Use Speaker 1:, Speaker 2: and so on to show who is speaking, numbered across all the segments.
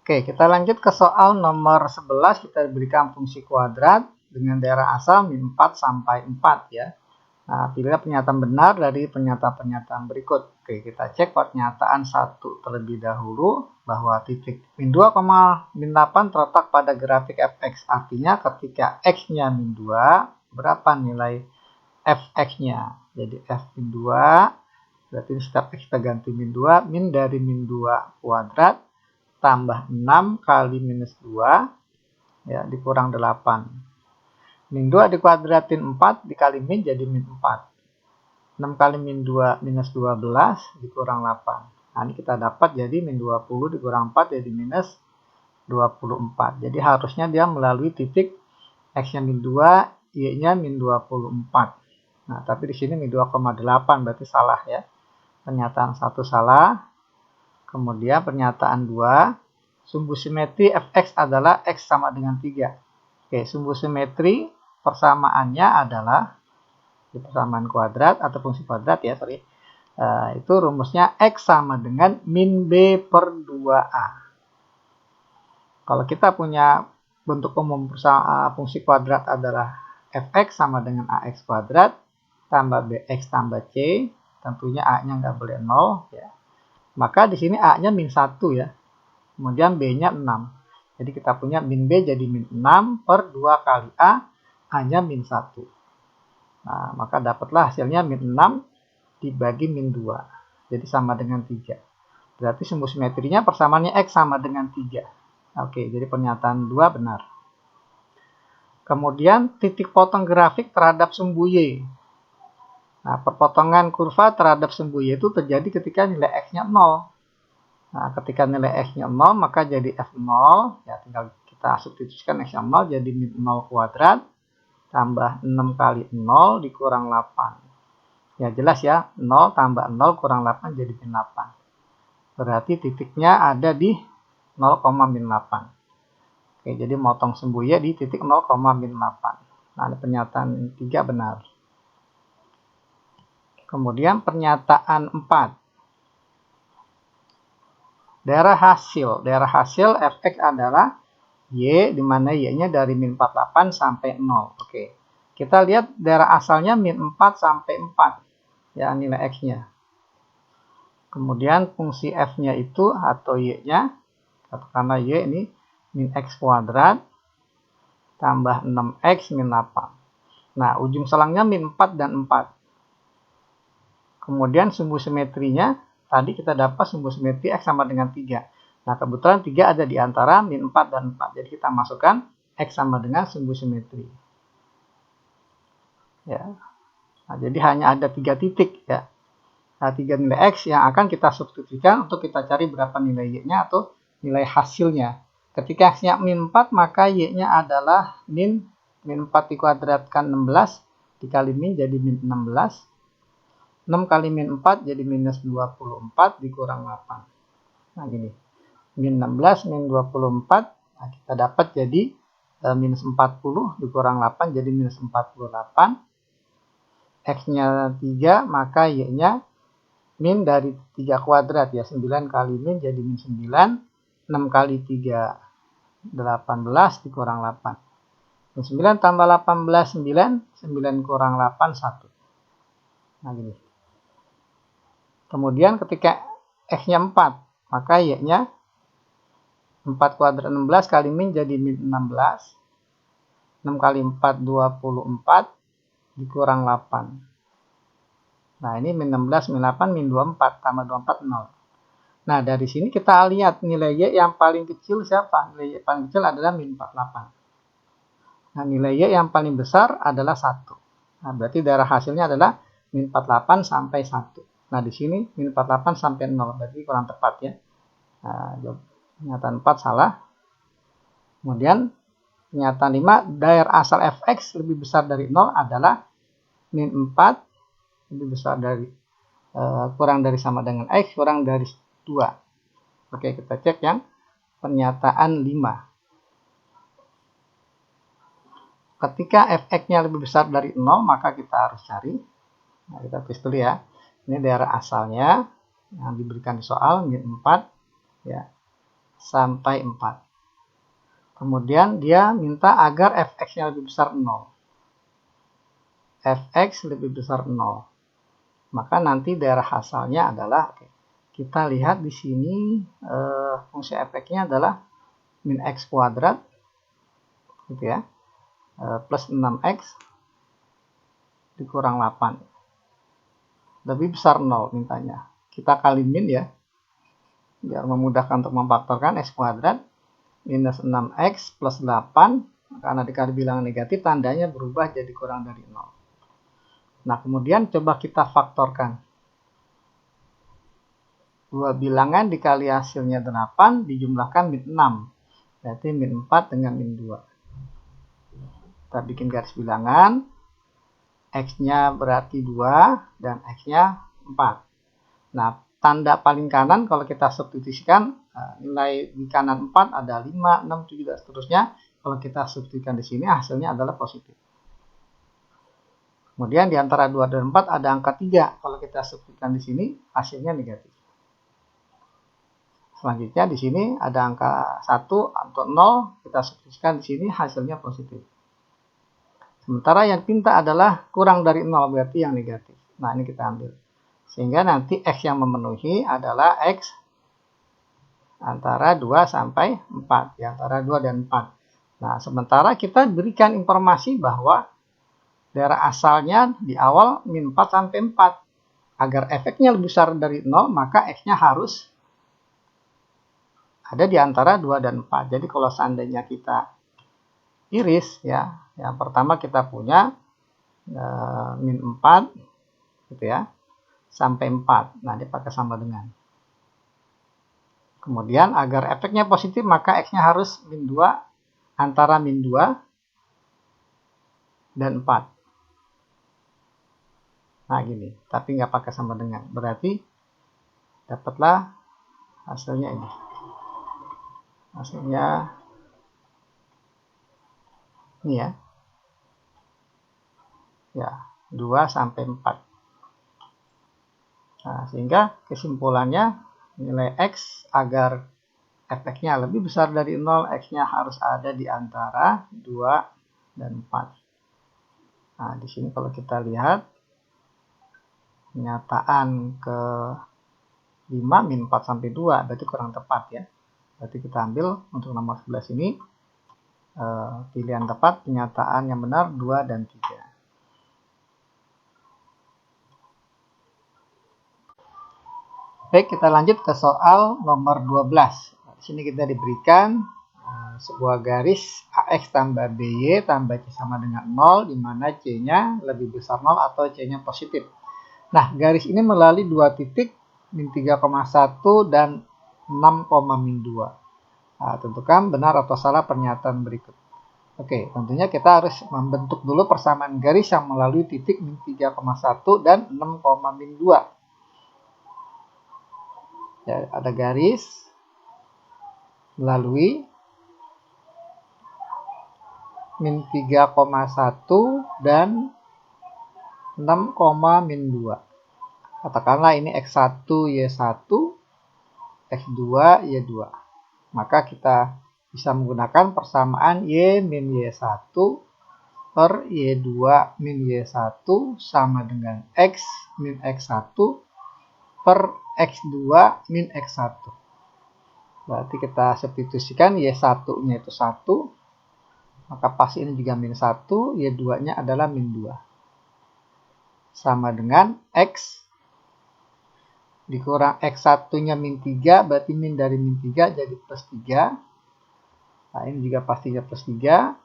Speaker 1: Oke, kita lanjut ke soal nomor 11. Kita diberikan fungsi kuadrat dengan daerah asal min 4 sampai 4 ya. Nah, pilihlah pernyataan benar dari pernyataan-pernyataan berikut. Oke, kita cek pernyataan 1 terlebih dahulu bahwa titik min 2, min 8 terletak pada grafik fx. Artinya ketika x-nya min 2, berapa nilai fx-nya? Jadi f min 2, berarti setiap x kita ganti min 2, min dari min 2 kuadrat tambah 6 kali minus 2 ya, dikurang 8. Min 2 dikuadratin 4 dikali min jadi min 4. 6 kali min 2 minus 12 dikurang 8. Nah, ini kita dapat jadi min 20 dikurang 4 jadi minus 24. Jadi harusnya dia melalui titik x-nya min 2, y-nya min 24. Nah, tapi di sini min 2,8 berarti salah ya. Pernyataan 1 salah. Kemudian pernyataan 2, sumbu simetri fx adalah x sama dengan 3. Oke, sumbu simetri persamaannya adalah di persamaan kuadrat atau fungsi kuadrat ya, itu rumusnya x sama dengan min b per 2a. Kalau kita punya bentuk umum fungsi kuadrat adalah fx sama dengan ax kuadrat tambah bx tambah c, tentunya a-nya nggak boleh 0 ya. Maka di sini a-nya min 1 ya. Kemudian b-nya 6. Jadi kita punya min b jadi min 6 per 2 kali a-nya min 1. Nah, maka dapatlah hasilnya min 6 dibagi min 2. Jadi sama dengan 3. Berarti sumbu simetrinya persamaannya x sama dengan 3. Oke, jadi pernyataan 2 benar. Kemudian titik potong grafik terhadap sumbu y. Nah, perpotongan kurva terhadap sumbu y itu terjadi ketika nilai x-nya 0. Nah, ketika nilai x-nya 0, maka jadi f0. Ya, tinggal kita substitusikan x-nya 0 jadi min 0 kuadrat tambah 6 kali 0 dikurang 8. Ya, jelas ya, 0 tambah 0 kurang 8 jadi min 8. Berarti titiknya ada di 0, min 8. Oke, jadi motong sumbu y di titik 0, min 8. Nah, ini pernyataan 3 benar. Kemudian pernyataan 4. Daerah hasil fx adalah y, di mana y-nya dari min 48 sampai 0. Oke. Kita lihat daerah asalnya min 4 sampai 4. Ya, nilai x-nya. Kemudian fungsi f-nya itu atau y-nya, katakanlah y ini min x kuadrat tambah 6x min 8. Nah, ujung selangnya min 4 dan 4. Kemudian sumbu simetrinya, tadi kita dapat sumbu simetri x sama dengan 3. Nah, kebetulan 3 ada di antara min 4 dan 4. Jadi kita masukkan x sama dengan sumbu simetri. Ya. Nah, jadi hanya ada 3 titik ya. Nah, 3 nilai x yang akan kita substitusikan untuk kita cari berapa nilai y-nya atau nilai hasilnya. Ketika x-nya min 4, maka y-nya adalah min 4 dikuadratkan 16 dikali min jadi min 16. 6 kali min 4 jadi minus 24 dikurang 8. Nah, gini. Min 16 min 24. Nah, kita dapat jadi minus 40 dikurang 8 jadi minus 48. X-nya 3, maka Y-nya min dari 3 kuadrat ya. 9 kali min jadi min 9. 6 kali 3, 18 dikurang 8. Min 9 tambah 18, 9. 9 kurang 8, 1. Nah, gini. Kemudian ketika x-nya 4, maka y-nya 4 kuadrat 16 kali min jadi min 16. 6 kali 4, 24 dikurang 8. Nah, ini min 16, min 8, min 24, tambah 24, 0. Nah, dari sini kita lihat nilai y yang paling kecil siapa? Nilai y paling kecil adalah min 48. Nah, nilai y yang paling besar adalah 1. Nah, berarti daerah hasilnya adalah min 48 sampai 1. Nah, di sini min 48 sampai 0, berarti kurang tepat ya. Nah, pernyataan 4 salah. Kemudian pernyataan 5, daerah asal fx lebih besar dari 0 adalah min 4 lebih besar dari kurang dari sama dengan x kurang dari 2. Oke, kita cek yang pernyataan 5. Ketika fx-nya lebih besar dari 0, maka kita harus cari. Nah, kita tulis dulu ya. Ini daerah asalnya yang diberikan di soal min 4 ya sampai 4. Kemudian dia minta agar fx-nya lebih besar 0. Fx lebih besar 0. Maka nanti daerah asalnya adalah, kita lihat di sini fungsi fx-nya adalah min x kuadrat, gitu ya, plus 6x dikurang 8. Lebih besar 0 mintanya. Kita kali min ya, biar memudahkan untuk memfaktorkan x kuadrat minus 6x plus 8, karena dikali bilangan negatif tandanya berubah jadi kurang dari 0. Nah, kemudian coba kita faktorkan. Dua bilangan dikali hasilnya 8 dijumlahkan min 6. Berarti min 4 dengan min 2. Kita bikin garis bilangan. X-nya berarti 2 dan X-nya 4. Nah, tanda paling kanan kalau kita substitusikan, nilai di kanan 4 ada 5, 6, 7, dan seterusnya. Kalau kita substitusikan di sini hasilnya adalah positif. Kemudian di antara 2 dan 4 ada angka 3. Kalau kita substitusikan di sini hasilnya negatif. Selanjutnya di sini ada angka 1 atau 0. Kita substitusikan di sini hasilnya positif. Sementara yang tinta adalah kurang dari 0 berarti yang negatif. Nah, ini kita ambil. Sehingga nanti X yang memenuhi adalah X antara 2 sampai 4. Di antara 2 dan 4. Nah, sementara kita berikan informasi bahwa daerah asalnya di awal min 4 sampai 4. Agar efeknya lebih besar dari 0, maka X-nya harus ada di antara 2 dan 4. Jadi kalau seandainya kita iris, ya, yang pertama kita punya min 4, gitu ya, sampai 4. Nah, dipakai sama dengan. Kemudian agar efeknya positif, maka X-nya harus min 2, antara min 2 dan 4. Nah, gini, tapi nggak pakai sama dengan. Berarti dapatlah hasilnya ini. Hasilnya ini ya. Ya, 2 sampai 4. Nah, sehingga kesimpulannya nilai X agar efeknya lebih besar dari 0, X-nya harus ada di antara 2 dan 4. Nah, di sini kalau kita lihat pernyataan ke 5 min 4 sampai 2 berarti kurang tepat ya. Berarti kita ambil untuk nomor 11 ini pilihan tepat, pernyataan yang benar 2 dan 3. Baik, kita lanjut ke soal nomor 12. Di sini kita diberikan sebuah garis AX tambah BY tambah C sama dengan 0, di mana C-nya lebih besar 0 atau C-nya positif. Nah, garis ini melalui dua titik, min 3,1 dan 6,-2. Nah, tentukan benar atau salah pernyataan berikut. Oke, tentunya kita harus membentuk dulu persamaan garis yang melalui titik min 3,1 dan 6,-2. Ya, ada garis melalui min 3,1 dan 6,-2. Katakanlah ini X1 Y1, X2 Y2. Maka kita bisa menggunakan persamaan Y min Y1 per Y2 min Y1 sama dengan X min X1 per X2 min X1. Berarti kita substitusikan Y1-nya itu 1. Maka pasti ini juga min 1. Y2-nya adalah min 2. Sama dengan X dikurang X1-nya min 3. Berarti min dari min 3 jadi plus 3. Nah, ini juga pastinya plus 3.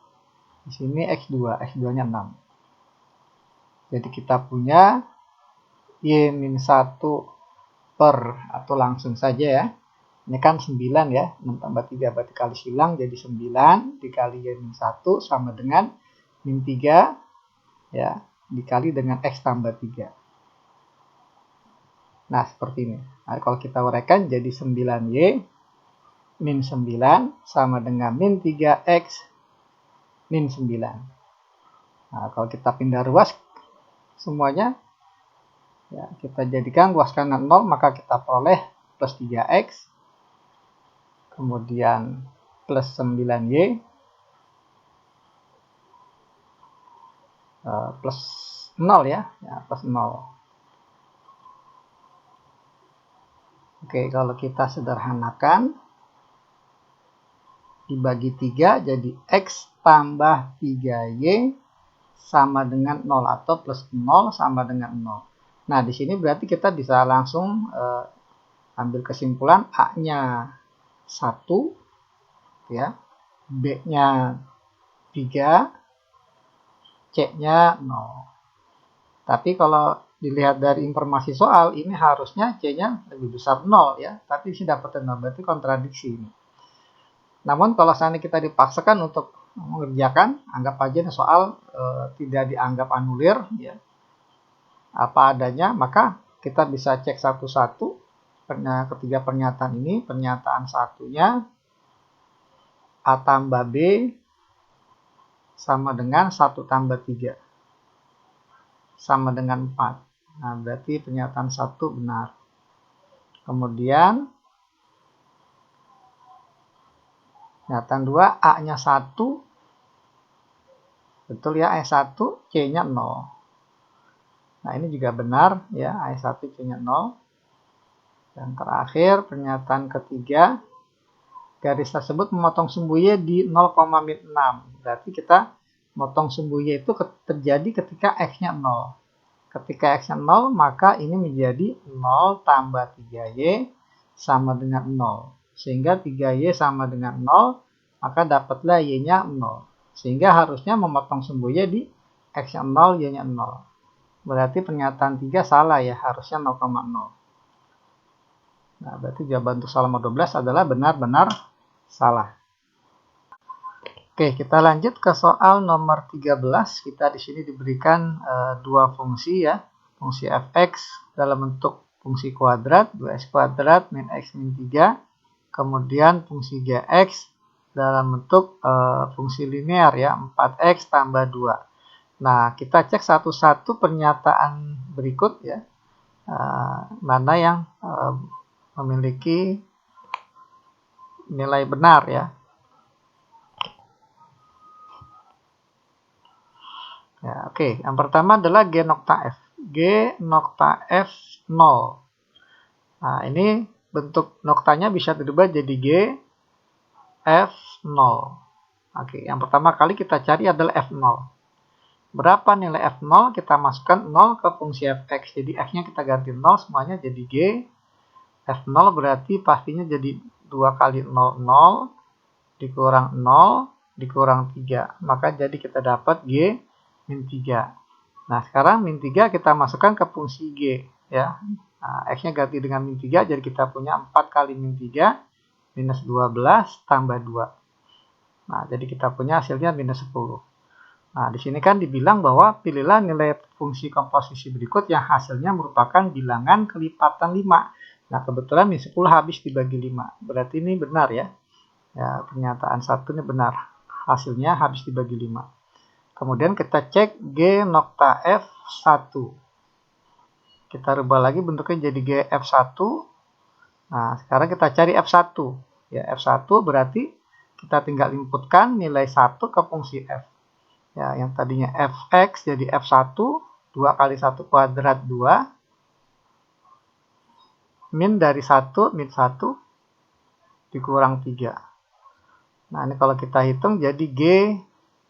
Speaker 1: Di sini X2. X2-nya 6. Jadi kita punya Y min 1 per, atau langsung saja ya. Ini kan 9 ya. 6 tambah 3 berarti kali silang jadi 9. Dikali Y min 1 sama dengan min 3 ya. Dikali dengan X tambah 3. Nah, seperti ini. Nah, kalau kita uraikan jadi 9Y min 9 sama dengan min 3X min 9. Nah, kalau kita pindah ruas semuanya, ya, kita jadikan ruas kanan 0, maka kita peroleh plus 3X. kemudian plus 9Y, plus 0 ya, plus 0. Oke, kalau kita sederhanakan, dibagi 3 jadi X tambah 3Y sama dengan 0 atau plus 0 sama dengan 0. Nah, di sini berarti kita bisa langsung ambil kesimpulan A-nya 1, ya, B-nya 3, C-nya 0. Tapi kalau dilihat dari informasi soal, ini harusnya C-nya lebih besar 0 ya, tapi sini dapat 0, berarti kontradiksi ini. Namun kalau seandainya kita dipaksakan untuk mengerjakan, anggap aja soal tidak dianggap anulir ya, apa adanya, maka kita bisa cek satu-satu ketiga pernyataan ini. Pernyataan satunya A tambah B sama dengan 1 tambah 3 sama dengan 4. Nah, berarti pernyataan 1 benar. Kemudian pernyataan 2, A-nya 1, betul ya, A1, C-nya 0. Nah, ini juga benar ya, A1, C-nya 0. Dan terakhir, pernyataan ketiga, garis tersebut memotong sumbu Y di 0,6. Berarti kita motong sumbu Y itu terjadi ketika X-nya 0. Ketika X-nya 0, maka ini menjadi 0 tambah 3Y sama dengan 0. Sehingga 3Y sama dengan 0, maka dapatlah Y-nya 0. Sehingga harusnya memotong sumbu Y di X-nya 0, Y-nya 0. Berarti pernyataan 3 salah ya, harusnya 0,0. Nah, berarti jawaban untuk soal nomor 12 adalah benar-benar salah. Oke, kita lanjut ke soal nomor 13. Kita di sini diberikan dua fungsi ya. Fungsi fx dalam bentuk fungsi kuadrat, 2x kuadrat min x min 3. Kemudian fungsi gx dalam bentuk fungsi linear ya, 4x tambah 2. Nah, kita cek satu-satu pernyataan berikut ya. Mana yang memiliki nilai benar ya. Ya, oke. Yang pertama adalah G nokta F. G nokta F 0. Nah, ini bentuk noktanya bisa dirubah jadi G F 0. Oke, yang pertama kali kita cari adalah F 0. Berapa nilai F 0? Kita masukkan 0 ke fungsi fx. Jadi F-nya kita ganti 0, semuanya jadi G. F 0 berarti pastinya jadi 2 kali 0, 0, dikurang 0, dikurang 3. Maka jadi kita dapat G min 3. Nah, sekarang min 3 kita masukkan ke fungsi G. Ya. Nah, X-nya ganti dengan min 3, jadi kita punya 4 kali min 3, minus 12 tambah 2. Nah, jadi kita punya hasilnya minus 10. Nah, di sini kan dibilang bahwa pilihlah nilai fungsi komposisi berikut yang hasilnya merupakan bilangan kelipatan 5. Nah, kebetulan min 10 habis dibagi 5. Berarti ini benar ya. Ya, pernyataan satu ini benar. Hasilnya habis dibagi 5. Kemudian kita cek G nokta F1. Kita rubah lagi bentuknya jadi G F1. Nah, sekarang kita cari F1. Ya, F1 berarti kita tinggal inputkan nilai 1 ke fungsi F. Ya, yang tadinya Fx jadi F1, 2 kali 1 kuadrat 2. Min dari 1, min 1, dikurang 3. Nah, ini kalau kita hitung jadi G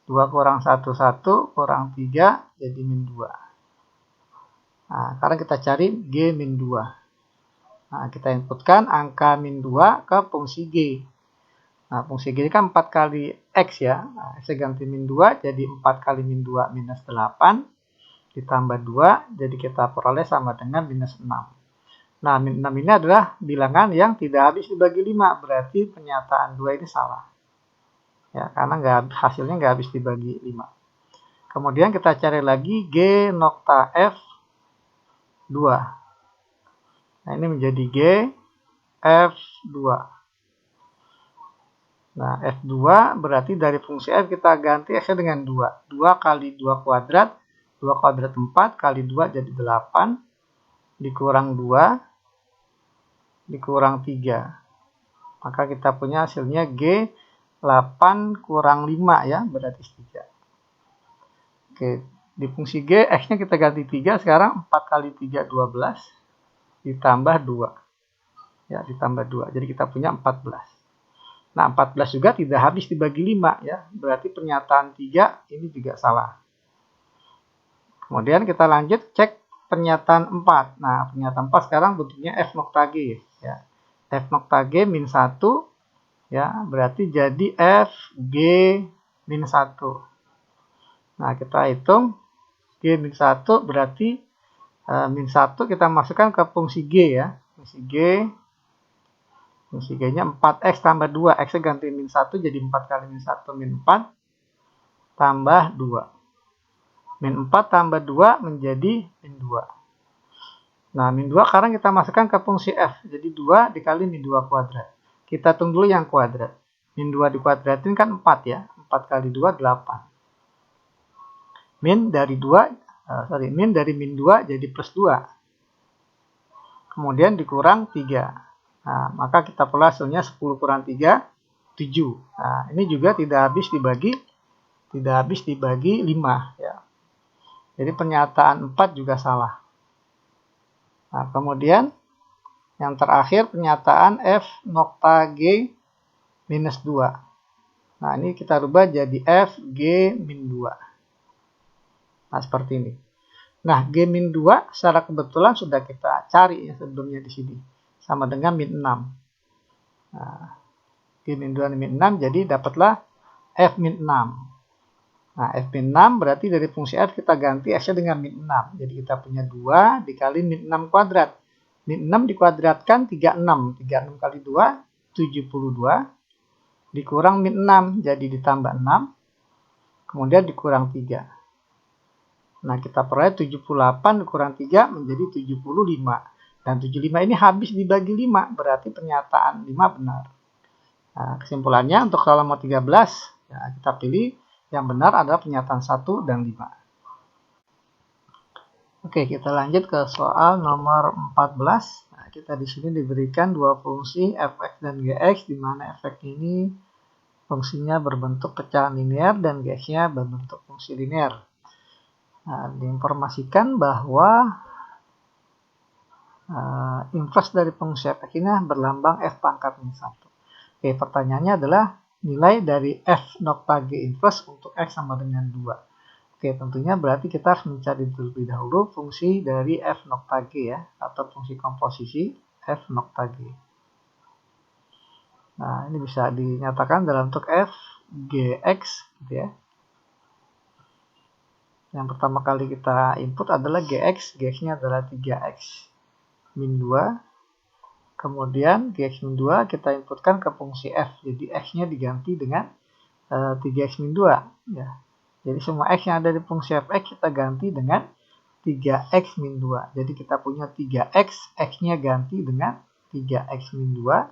Speaker 1: 2 kurang 1, 1, kurang 3, jadi min 2. Nah, sekarang kita cari G min 2. Nah, kita inputkan angka min 2 ke fungsi G. Nah, fungsi G ini kan 4 kali X ya. Nah, X ganti min 2, jadi 4 kali min 2 minus 8, ditambah 2, jadi kita peroleh sama dengan minus 6. Nah, min 6 ini adalah bilangan yang tidak habis dibagi 5, berarti pernyataan 2 ini salah. Ya, karena hasilnya nggak habis dibagi 5. Kemudian kita cari lagi G nokta F2. Nah, ini menjadi G F2. Nah, F2 berarti dari fungsi F kita ganti X-nya dengan 2. 2 kali 2 kuadrat, 2 kuadrat 4, kali 2 jadi 8, dikurang 2, dikurang 3. Maka kita punya hasilnya G 8 kurang 5 ya, berarti 3. Oke, di fungsi G, X-nya kita ganti 3, sekarang 4 kali 3, 12, ditambah 2. Ya, ditambah 2, jadi kita punya 14. Nah, 14 juga tidak habis dibagi 5 ya, berarti pernyataan 3 ini juga salah. Kemudian kita lanjut cek pernyataan 4. Nah, pernyataan 4 sekarang bentuknya F nokta G ya. F nokta G min 1 ya, berarti jadi F G min 1. Nah, kita hitung G min 1 berarti min 1 kita masukkan ke fungsi G ya. Fungsi G-nya 4X tambah 2. X-nya ganti min 1 jadi 4 kali min 1 min 4 tambah 2. Min 4 tambah 2 menjadi min 2. Nah, min 2 sekarang kita masukkan ke fungsi F. Jadi 2 dikali min 2 kuadrat. Kita hitung dulu yang kuadrat. Min 2 dikuadratin kan 4 ya. 4 kali 2, 8. Min dari min 2 jadi plus 2. Kemudian dikurang 3. Nah, maka kita peroleh hasilnya 10 kurang 3, 7. Nah, ini juga tidak habis dibagi 5 ya. Jadi pernyataan 4 juga salah. Nah, kemudian yang terakhir pernyataan F nokta G minus 2. Nah, ini kita rubah jadi F G min 2. Nah, seperti ini. Nah, G min 2 secara kebetulan sudah kita cari ya sebelumnya di sini. Sama dengan min 6. Nah, G min 2 min 6 jadi dapatlah F min 6. Nah, F min 6 berarti dari fungsi F kita ganti F-nya dengan min 6. Jadi kita punya 2 dikali min 6 kuadrat. Min 6 dikuadratkan 36. 36 kali 2, 72. Dikurang min 6, jadi ditambah 6. Kemudian dikurang 3. Nah, kita peroleh 78 dikurang 3 menjadi 75. Dan 75 ini habis dibagi 5, berarti pernyataan 5 benar. Nah, kesimpulannya untuk halaman 13, ya, kita pilih yang benar adalah pernyataan 1 dan 5. Oke, kita lanjut ke soal nomor 14. Nah, kita di sini diberikan dua fungsi fx dan gx, di mana fx ini fungsinya berbentuk pecahan linear dan gx-nya berbentuk fungsi linear. Nah, diinformasikan bahwa inverse dari fungsi fx ini berlambang f pangkat min 1. Oke, pertanyaannya adalah nilai dari f nokta g inverse untuk x sama dengan 2. Oke, tentunya berarti kita harus mencari terlebih dahulu fungsi dari f nokta g ya, atau fungsi komposisi f nokta g. Nah, ini bisa dinyatakan dalam bentuk f gx gitu ya. Yang pertama kali kita input adalah gx, gx-nya adalah 3x min 2. Kemudian gx min 2 kita inputkan ke fungsi f, jadi x-nya diganti dengan 3x min 2. Ya. Jadi semua x yang ada di fungsi fx kita ganti dengan 3x min 2. Jadi kita punya 3x, x-nya ganti dengan 3x min 2.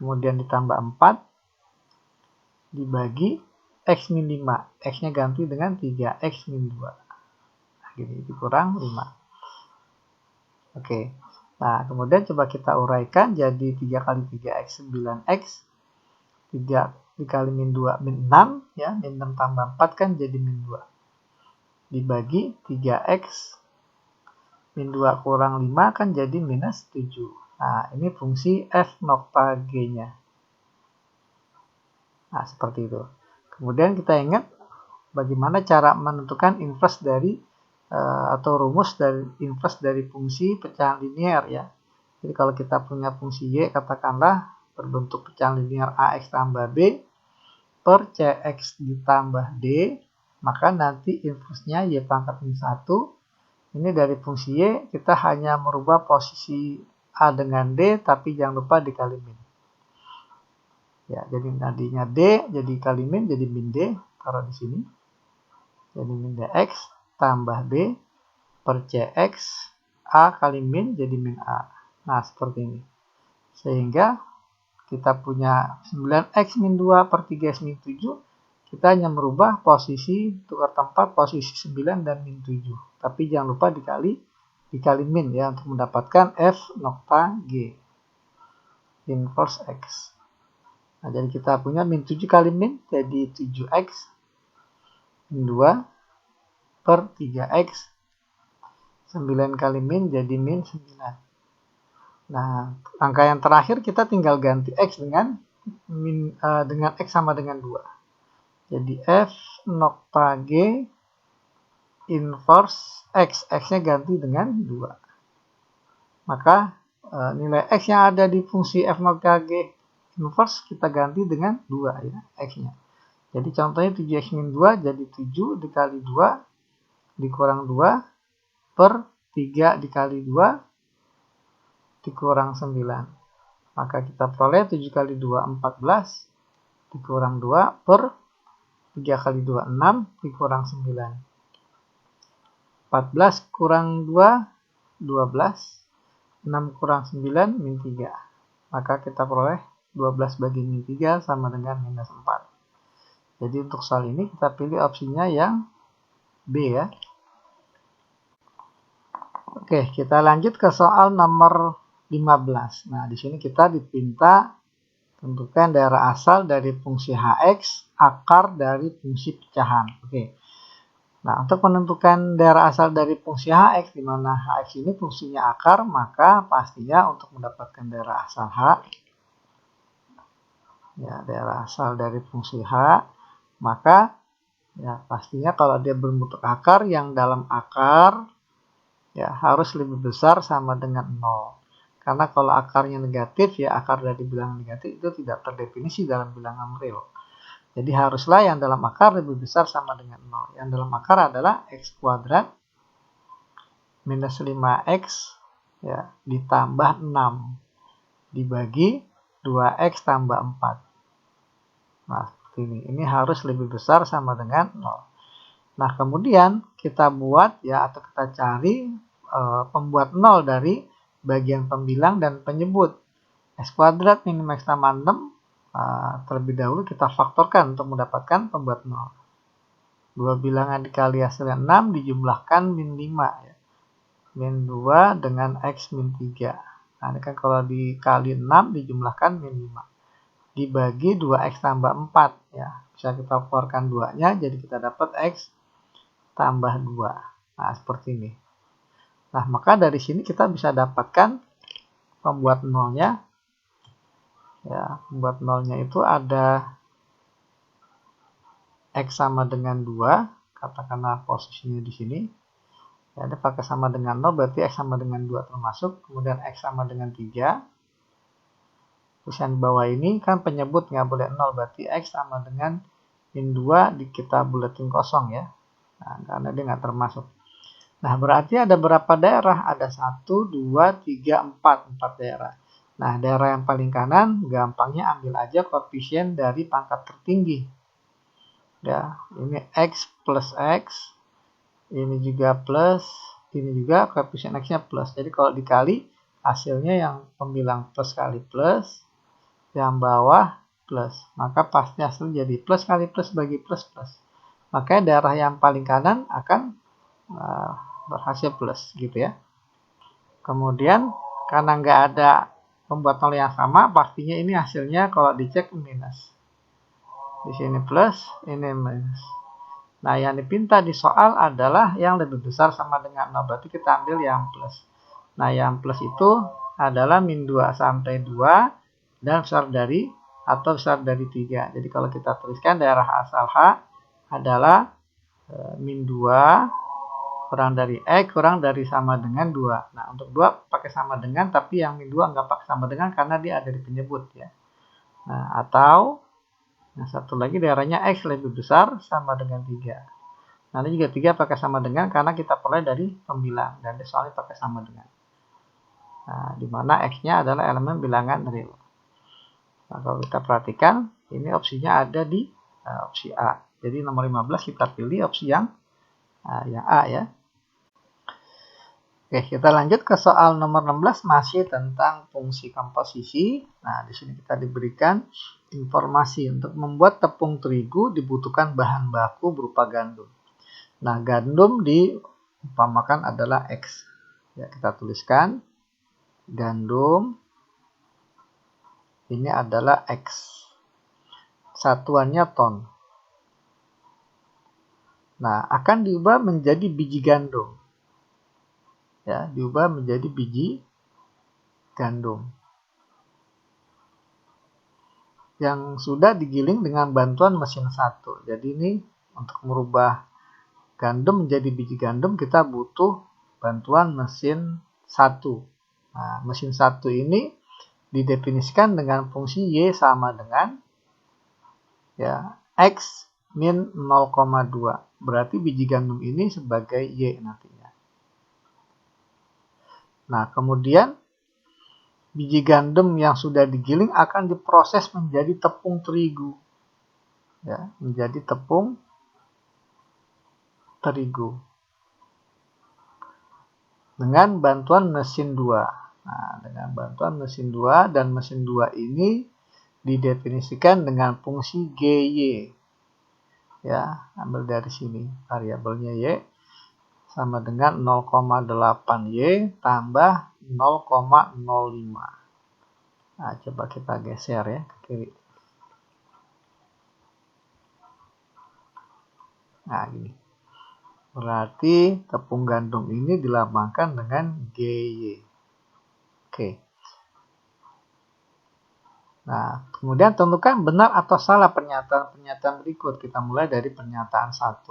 Speaker 1: Kemudian ditambah 4 dibagi x min 5. X-nya ganti dengan 3x min 2. Nah, gini, dikurang 5. Oke. Nah, kemudian coba kita uraikan jadi 3 kali 3x 9x. 3 dikali min 2 min 6 ya. Min 6 tambah 4 kan jadi min 2. Dibagi 3x min 2 kurang 5 kan jadi minus 7. Nah, ini fungsi f nokta g-nya. Nah, seperti itu. Kemudian kita ingat bagaimana cara menentukan inverse dari atau rumus dari inverse dari fungsi pecahan linear ya. Jadi kalau kita punya fungsi y katakanlah berbentuk pecahan linear ax tambah b per cx ditambah d, maka nanti inverse-nya y pangkat min 1. Ini dari fungsi y kita hanya merubah posisi a dengan d, tapi jangan lupa dikali min. Ya, jadi tadinya D jadi kali min jadi min D, taruh di sini. Jadi min dx tambah B per cx A kali min jadi min A. Nah, seperti ini. Sehingga kita punya 9x min 2 per 3x min 7. Kita hanya merubah posisi tukar tempat posisi 9 dan min 7. Tapi jangan lupa dikali min ya untuk mendapatkan f nokta g. inverse X. Nah, jadi kita punya min 7 kali min, jadi 7X. Min 2 per 3X. 9 kali min, jadi min 9. Nah, angka yang terakhir kita tinggal ganti X dengan X sama dengan 2. Jadi F nokta G inverse X. X-nya ganti dengan 2. Maka nilai X yang ada di fungsi F nokta G inverse kita ganti dengan 2 ya, X-nya. Jadi contohnya 7X min 2 jadi 7 dikali 2 dikurang 2 per 3 dikali 2 dikurang 9. Maka kita peroleh 7 kali 2 14 dikurang 2 per 3 kali 2 6 dikurang 9. 14 kurang 2 12. 6 kurang 9 min 3. Maka kita peroleh 12 bagi min 3 sama dengan minus 4. Jadi untuk soal ini kita pilih opsinya yang B ya. Oke, kita lanjut ke soal nomor 15. Nah, di sini kita diminta tentukan daerah asal dari fungsi Hx, akar dari fungsi pecahan. Oke. Nah, untuk menentukan daerah asal dari fungsi Hx, di mana Hx ini fungsinya akar, maka pastinya untuk mendapatkan daerah asal H, ya daerah asal dari fungsi H, maka ya pastinya kalau dia berbentuk akar, yang dalam akar ya harus lebih besar sama dengan 0. Karena kalau akarnya negatif, ya akar dari bilangan negatif itu tidak terdefinisi dalam bilangan real. Jadi haruslah yang dalam akar lebih besar sama dengan 0. Yang dalam akar adalah x kuadrat minus 5x ya, ditambah 6 dibagi 2x tambah 4. Nah, seperti ini. Ini harus lebih besar sama dengan 0. Nah, kemudian kita buat ya, atau kita cari pembuat 0 dari bagian pembilang dan penyebut. X kuadrat minus x tambah 6. Terlebih dahulu kita faktorkan untuk mendapatkan pembuat 0. Dua bilangan dikali hasilnya 6 dijumlahkan min 5 ya. Min 2 dengan x min 3. Nah, ini kan kalau dikali 6 dijumlahkan min 5. Dibagi 2x tambah 4 ya. Bisa kita keluarkan 2-nya, jadi kita dapat x tambah 2. Nah, seperti ini. Nah, maka dari sini kita bisa dapatkan pembuat 0-nya. Ya, pembuat 0-nya itu ada x sama dengan 2, katakanlah posisinya di sini. Ya, dia pakai sama dengan 0, berarti x sama dengan 2 termasuk. Kemudian x sama dengan 3. Terus yang di bawah ini kan penyebut nggak boleh 0, berarti x sama dengan min 2 kita buletin kosong ya. Nah, karena dia nggak termasuk. Nah, berarti ada berapa daerah? Ada 1, 2, 3, 4. 4 daerah. Nah, daerah yang paling kanan, gampangnya ambil aja koefisien dari pangkat tertinggi. Ya, ini x plus x. Ini juga plus, ini juga koefisien x-nya plus. Jadi kalau dikali, hasilnya yang pembilang plus kali plus, yang bawah plus. Maka pasti hasilnya jadi plus kali plus bagi plus plus. Makanya daerah yang paling kanan akan berhasil plus gitu ya. Kemudian karena nggak ada pembuat 0 yang sama, pastinya ini hasilnya kalau dicek minus. Di sini plus, ini minus. Nah, yang dipinta di soal adalah yang lebih besar sama dengan 0. Berarti kita ambil yang plus. Nah, yang plus itu adalah min 2 sampai 2 dan besar dari atau besar dari 3. Jadi kalau kita tuliskan daerah asal H adalah min 2 kurang dari X kurang dari sama dengan 2. Nah, untuk 2 pakai sama dengan, tapi yang min 2 nggak pakai sama dengan karena dia ada di penyebut ya. Nah, atau yang satu lagi daerahnya X lebih besar sama dengan 3. Nanti juga 3 pakai sama dengan karena kita peroleh dari pembilang. Dan soalnya pakai sama dengan. Nah, di mana X-nya adalah elemen bilangan real. Nah, kalau kita perhatikan, ini opsinya ada di opsi A. Jadi nomor 15 kita pilih opsi yang A ya. Oke, kita lanjut ke soal nomor 16, masih tentang fungsi komposisi. Nah, di sini kita diberikan informasi untuk membuat tepung terigu dibutuhkan bahan baku berupa gandum. Nah, gandum diumpamakan adalah X. Ya, kita tuliskan gandum Ini adalah X. Satuannya ton. Nah, akan diubah menjadi biji gandum. Ya, diubah menjadi biji gandum. Yang sudah digiling dengan bantuan mesin 1. Jadi ini untuk merubah gandum menjadi biji gandum kita butuh bantuan mesin 1. Nah, mesin 1 ini didefinisikan dengan fungsi Y sama dengan ya X min 0,2. Berarti biji gandum ini sebagai Y nantinya. Nah, kemudian biji gandum yang sudah digiling akan diproses menjadi tepung terigu. Ya, menjadi tepung terigu. Dengan bantuan mesin 2. Nah, dengan bantuan mesin 2 dan mesin 2 ini didefinisikan dengan fungsi GY. Ya, ambil dari sini variabelnya Y sama dengan 0,8Y tambah 0,05. Nah, coba kita geser ya ke kiri. Nah, ini. Berarti tepung gandum ini dilambangkan dengan GY. Oke. Nah, kemudian tentukan benar atau salah pernyataan berikut. Kita mulai dari pernyataan 1.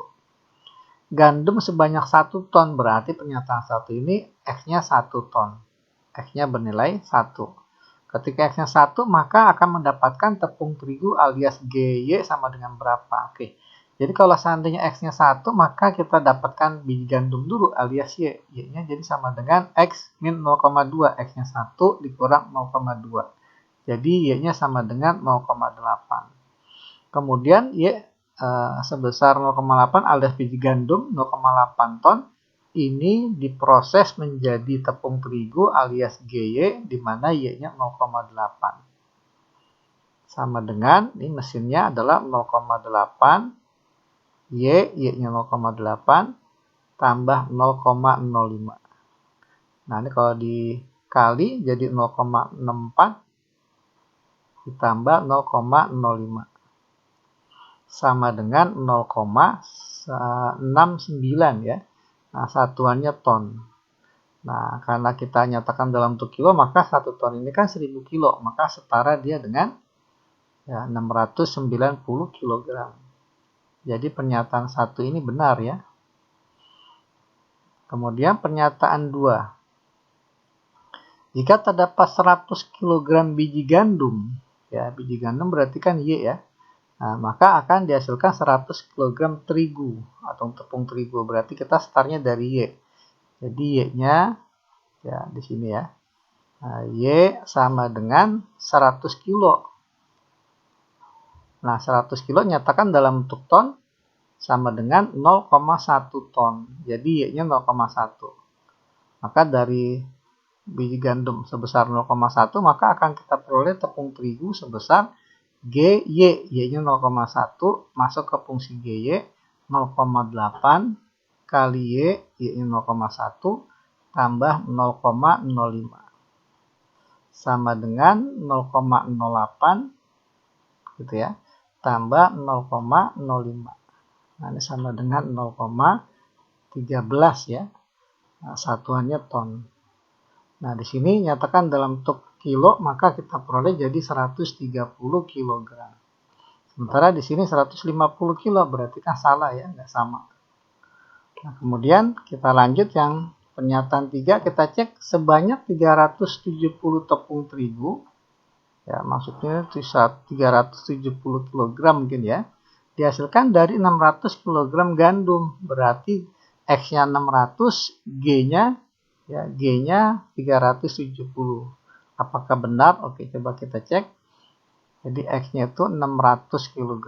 Speaker 1: Gandum sebanyak 1 ton, berarti pernyataan 1 ini X-nya 1 ton. X-nya bernilai 1. Ketika X-nya 1, maka akan mendapatkan tepung terigu alias GY sama dengan berapa? Oke. Jadi kalau seandainya X-nya 1, maka kita dapatkan biji gandum dulu alias Y. Y-nya jadi sama dengan X min 0,2. X-nya 1 dikurang 0,2. Jadi Y-nya sama dengan 0,8. Kemudian Y sebesar 0,8 alias biji gandum 0,8 ton. Ini diproses menjadi tepung terigu alias GY, di mana Y-nya 0,8. Sama dengan, ini mesinnya adalah 0,8, Y-nya 0,8, tambah 0,05. Nah, ini kalau dikali jadi 0,64 ditambah 0,05 sama dengan 0,69 ya. Nah, satuannya ton. Nah, karena kita nyatakan dalam bentuk kilo, maka 1 ton ini kan 1000 kilo, maka setara dia dengan ya 690 kg. Jadi pernyataan 1 ini benar ya. Kemudian pernyataan 2. Jika terdapat 100 kg biji gandum, ya biji gandum berarti kan Y ya. Nah, maka akan dihasilkan 100 kg terigu atau tepung terigu. Berarti kita startnya dari Y. Jadi Y-nya ya di sini ya. Nah, Y sama dengan 100 kilo. Nah, 100 kilo nyatakan dalam bentuk ton sama dengan 0,1 ton. Jadi Y-nya 0,1. Maka dari biji gandum sebesar 0,1, maka akan kita peroleh tepung terigu sebesar GY. Y-nya 0,1 masuk ke fungsi GY 0,8 kali Y, Y-nya 0,1 tambah 0,05 sama dengan 0,08 gitu ya, tambah 0,05. Nah, ini sama dengan 0,13 ya. Nah, satuannya ton. Nah, di sini nyatakan dalam bentuk kilo, maka kita peroleh jadi 130 kg. Sementara di sini 150 kilo, berarti kan salah ya, nggak sama. Nah, kemudian kita lanjut yang pernyataan 3, kita cek sebanyak 370 tepung terigu. Ya, maksudnya 370 kg mungkin ya. Dihasilkan dari 600 kg gandum. Berarti X-nya 600, G-nya ya, G-nya 370. Apakah benar? Oke, coba kita cek. Jadi X-nya itu 600 kg.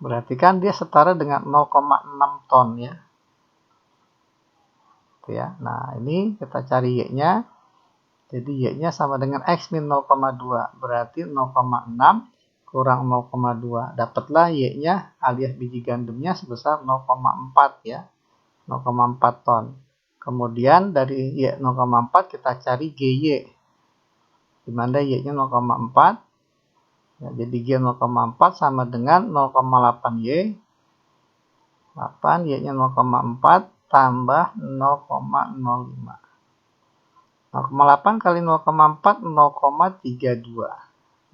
Speaker 1: Berarti kan dia setara dengan 0,6 ton ya. Itu ya. Nah, ini kita cari Y-nya. Jadi Y-nya sama dengan X min 0,2. Berarti 0,6 kurang 0,2. Dapatlah Y-nya alias biji gandumnya sebesar 0,4 ya. 0,4 ton. Kemudian dari Y 0,4 kita cari GY. di mana Y-nya 0,4. Ya, jadi G 0,4 sama dengan 0,8Y. 8, Y-nya 0,4 tambah 0,05. 0,8 kali 0,4, 0,32.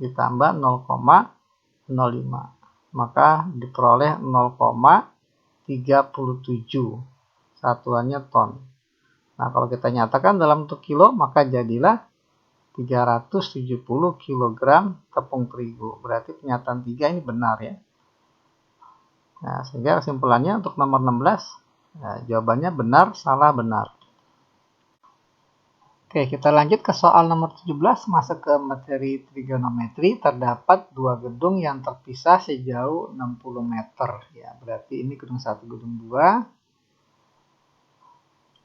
Speaker 1: Ditambah 0,05. Maka diperoleh 0,37. Satuannya ton. Nah, kalau kita nyatakan dalam bentuk kilo, maka jadilah 370 kg tepung terigu. Berarti pernyataan 3 ini benar ya. Nah, sehingga kesimpulannya untuk nomor 16, nah, jawabannya benar, salah, benar. Oke, kita lanjut ke soal nomor 17, masuk ke materi trigonometri. Terdapat dua gedung yang terpisah sejauh 60 meter. Ya, berarti ini gedung 1, gedung 2.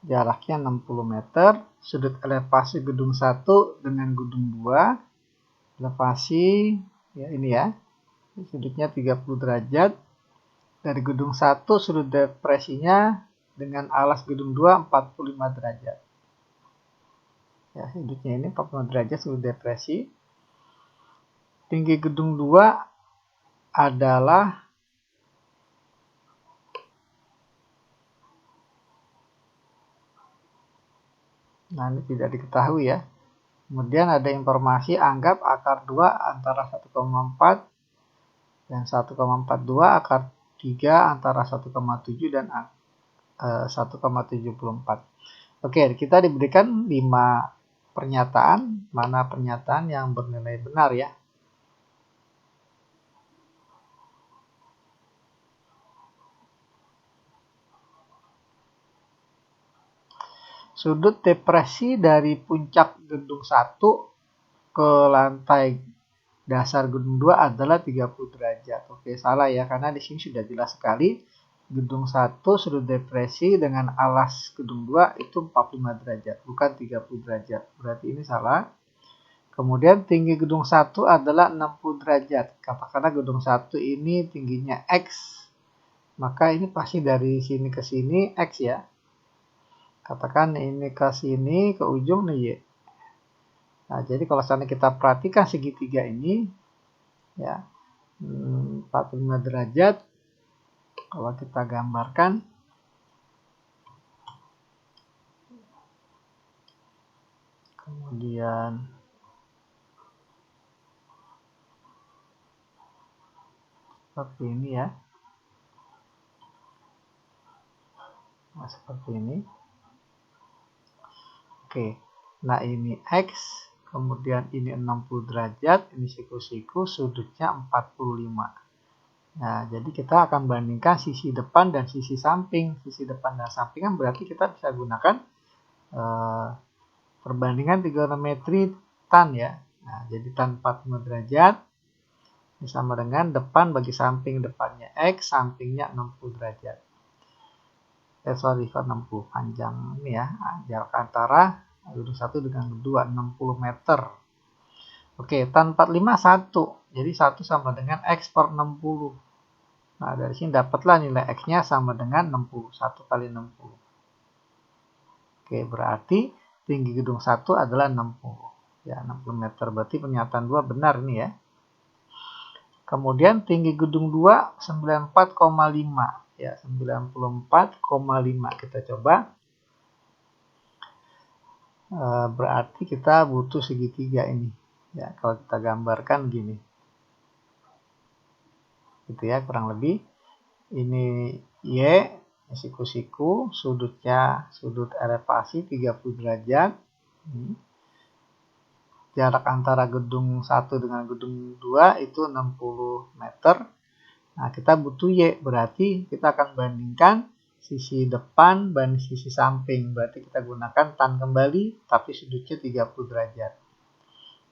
Speaker 1: Jaraknya 60 meter. Sudut elevasi gedung 1 dengan gedung 2. Elevasi, ya ini ya. Sudutnya 30 derajat. Dari gedung 1 sudut depresinya dengan alas gedung 2 45 derajat. Ya, sudutnya ini 45 derajat sudut depresi. Tinggi gedung 2 adalah ini tidak diketahui ya. Kemudian ada informasi anggap akar 2 antara 1,4 dan 1,42, akar 3 antara 1,7 dan 1,74. Oke, kita diberikan 5 pernyataan, mana pernyataan yang bernilai benar ya. Sudut depresi dari puncak gedung 1 ke lantai dasar gedung 2 adalah 30 derajat. Oke, salah ya, karena di sini sudah jelas sekali. Gedung 1 sudut depresi dengan alas gedung 2 itu 45 derajat, bukan 30 derajat. Berarti ini salah. Kemudian tinggi gedung 1 adalah 60 derajat. Katakanlah gedung 1 ini tingginya X. Maka ini pasti dari sini ke sini X ya. Katakan ini ke sini, ke ujung nih Y. Nah, jadi kalau seandainya kita perhatikan segitiga ini, ya, 45 derajat, kalau kita gambarkan, kemudian seperti ini ya. Nah, seperti ini. Oke, nah ini X, kemudian ini 60 derajat, ini siku-siku, sudutnya 45. Nah, jadi kita akan bandingkan sisi depan dan sisi samping. Sisi depan dan samping kan berarti kita bisa gunakan perbandingan trigonometri tan ya. Nah, jadi tan 45 derajat sama dengan depan bagi samping, depannya X, sampingnya 60 derajat. Sorry, 60 panjang ini ya, jarak antara gedung 1 dengan gedung 2 60 meter. Oke, tan 45 1. Jadi 1 sama dengan X per 60. Nah, dari sini dapatlah nilai X-nya sama dengan 60. 1 kali 60. Oke, berarti tinggi gedung 1 adalah 60. Ya, 60 meter. Berarti pernyataan 2 benar ini ya. Kemudian tinggi gedung 2 94,5. Ya, 94,5. Kita coba. Berarti kita butuh segitiga ini. Ya, kalau kita gambarkan gini. Gitu ya, kurang lebih. Ini Y, siku-siku, sudutnya sudut elevasi 30 derajat. Jarak antara gedung 1 dengan gedung 2 itu 60 meter. Nah, kita butuh Y, berarti kita akan bandingkan sisi depan dan sisi samping. Berarti kita gunakan tan kembali, tapi sudutnya 30 derajat.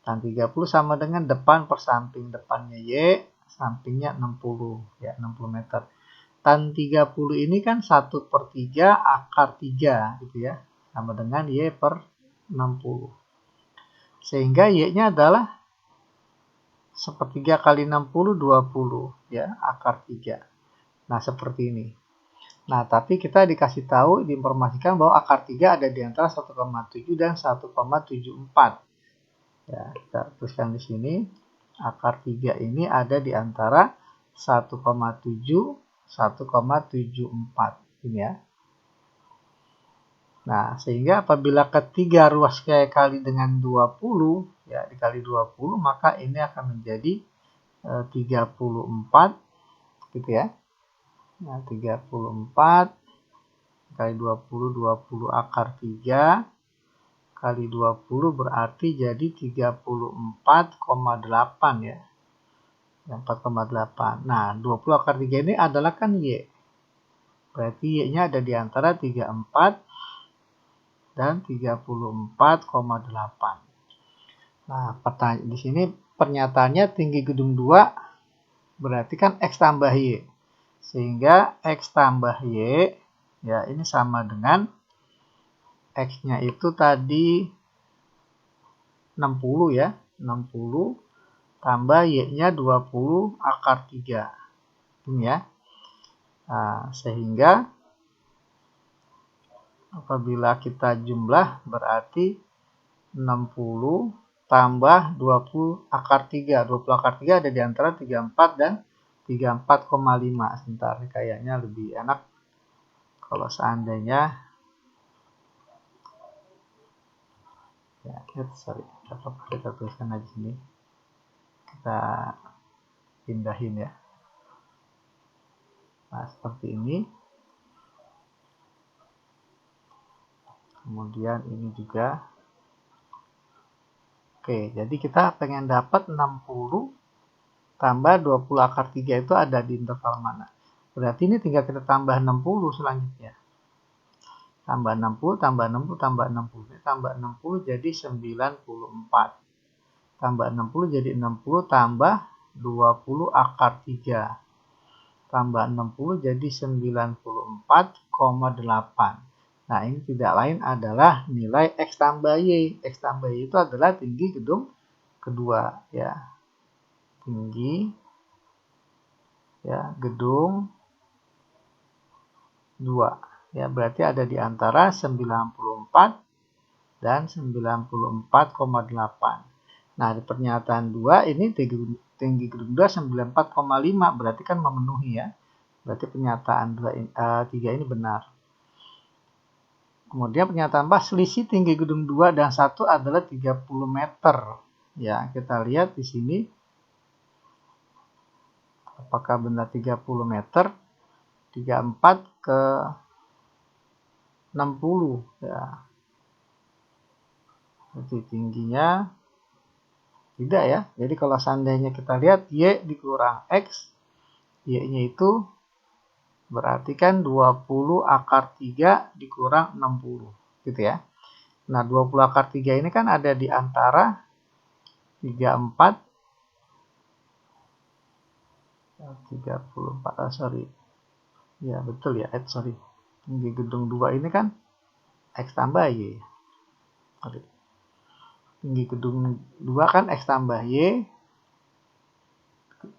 Speaker 1: Tan 30 sama dengan depan per samping. Depannya Y, sampingnya 60, ya 60 meter. Tan 30 ini kan 1 per 3 akar 3, gitu ya. Sama dengan Y per 60. Sehingga Y-nya adalah sepertiga kali 60, 20 ya, akar 3. Nah, seperti ini. Nah, tapi kita dikasih tahu, diinformasikan bahwa akar 3 ada di antara 1,7 dan 1,74. Ya, kita tuliskan di sini akar 3 ini ada di antara 1,7 1,74 ini ya. Nah, sehingga apabila ketiga ruas kali dengan 20 ya, dikali 20 maka ini akan menjadi 34 gitu ya. Nah, 34 kali 20 akar 3 kali 20 berarti jadi 34,8 ya. 4,8. Nah, 20 akar 3 ini adalah kan Y. Berarti Y-nya ada di antara 34 dan 34,8. Nah, di sini pernyataannya tinggi gedung 2 berarti kan X tambah Y. Sehingga X tambah Y ya ini sama dengan X-nya itu tadi 60 ya. 60 tambah Y-nya 20 akar 3. Ini ya. Nah, sehingga apabila kita jumlah berarti 60 tambah 20 akar 3. 20 akar 3 ada di antara 34 dan 34,5. Sebentar, kayaknya lebih enak kalau seandainya ya, sorry, kita tuliskan aja sini. Kita pindahin ya. Nah, seperti ini. Kemudian ini juga. Oke, jadi kita pengen dapat 60 tambah 20 akar 3 itu ada di interval mana. Berarti ini tinggal kita tambah 60 selanjutnya. Tambah 60, tambah 60, tambah 60. Ini tambah 60 jadi 94. Tambah 60 jadi 60 tambah 20 akar 3. Tambah 60 jadi 94,8. Nah, ini tidak lain adalah nilai X tambah Y. X tambah Y itu adalah tinggi gedung kedua ya. Tinggi ya gedung 2 ya, berarti ada di antara 94 dan 94,8. Nah, di pernyataan 2 ini tinggi gedung 2 94,5 berarti kan memenuhi ya. Berarti pernyataan 3 ini benar. Kemudian pernyataan 4, selisih tinggi gedung 2 dan 1 adalah 30 meter. Ya, kita lihat di sini. Apakah benar 30 meter? 34 ke 60 ya. Jadi tingginya tidak ya. Jadi kalau seandainya kita lihat Y dikurang X, Y-nya itu berarti kan 20 akar 3 dikurang 60 gitu ya. Nah, 20 akar 3 ini kan ada di antara 34 sorry. Ya, betul ya, sorry. Tinggi gedung 2 ini kan X tambah Y. Sorry. Tinggi gedung 2 kan X tambah Y.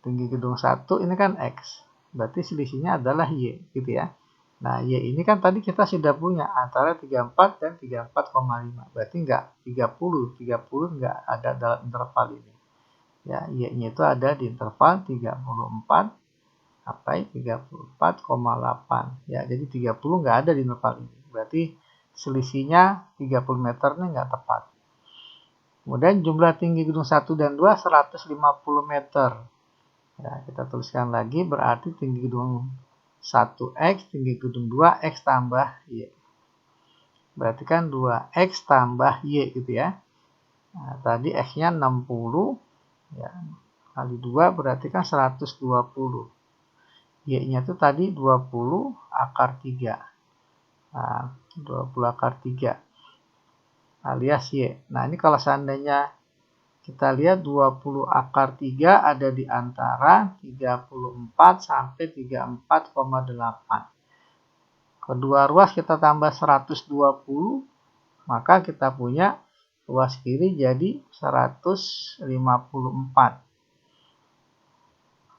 Speaker 1: Tinggi gedung 1 ini kan X. Berarti selisihnya adalah Y gitu ya. Nah, Y ini kan tadi kita sudah punya antara 34 dan 34,5. Berarti enggak 30. 30 enggak ada dalam interval ini. Ya, Y-nya itu ada di interval 34 sampai 34,8. Ya, jadi 30 enggak ada di interval ini. Berarti selisihnya 30 meter ini enggak tepat. Kemudian jumlah tinggi gedung 1 dan 2 150 meter. Ya, kita tuliskan lagi berarti tinggi gedung 1X, tinggi gedung 2X tambah Y. Berarti kan 2X tambah Y gitu ya. Nah, tadi X-nya 60 ya, kali 2 berarti kan 120. Y-nya itu tadi 20 akar 3. Nah, 20 akar 3 alias Y. Nah, ini kalau seandainya kita lihat 20 akar 3 ada di antara 34 sampai 34,8. Kedua ruas kita tambah 120, maka kita punya ruas kiri jadi 154.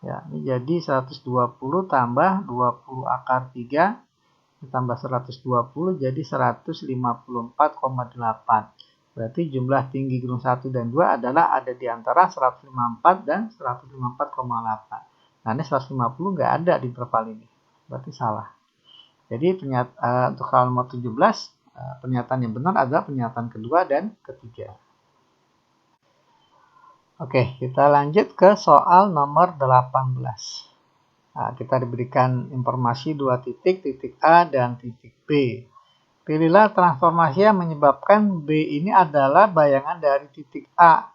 Speaker 1: Ya, ini jadi 120 tambah 20 akar 3 ditambah 120 jadi 154,8. Berarti jumlah tinggi gunung 1 dan 2 adalah ada di antara 154 dan 154,8. Nah, ini 150 nggak ada di interval ini. Berarti salah. Jadi untuk hal nomor 17, pernyataan yang benar adalah pernyataan kedua dan ketiga. Oke, kita lanjut ke soal nomor 18. Nah, kita diberikan informasi dua titik A dan titik B. Pilihlah transformasi yang menyebabkan B ini adalah bayangan dari titik A.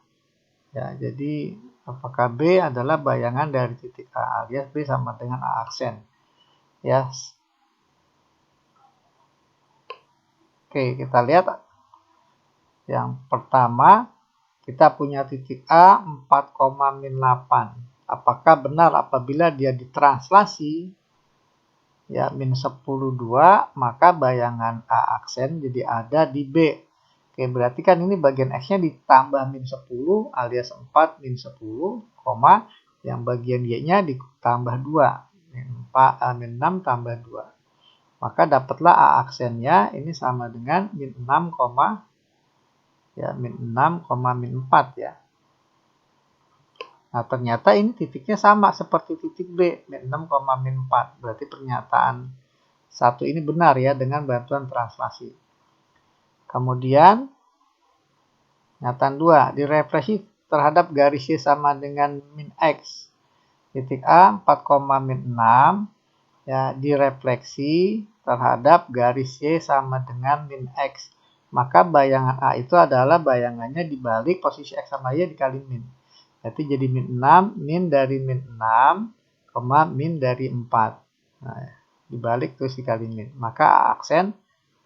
Speaker 1: Ya, jadi apakah B adalah bayangan dari titik A alias B sama dengan A aksen. Ya. Oke, kita lihat yang pertama, kita punya titik A 4,8. Apakah benar apabila dia ditranslasi ya min 10,2, maka bayangan A aksen jadi ada di B. Oke, berarti kan ini bagian X-nya ditambah min 10 alias 4 min 10, yang bagian Y-nya ditambah 2, min 6 tambah 2. Maka dapatlah A aksennya ini sama dengan min 6, min 6, min 4 ya. Nah, ternyata ini titiknya sama seperti titik B, min 6, min 4. Berarti pernyataan satu ini benar ya dengan bantuan translasi. Kemudian, pernyataan 2, direfleksi terhadap garis Y sama dengan min X. Titik A 4,6 ya direfleksi terhadap garis Y sama dengan min X. Maka bayangan A itu adalah bayangannya dibalik posisi X sama Y dikali min. Berarti jadi min 6, min dari min 6, min dari 4. Nah, dibalik terus dikali min. Maka A aksen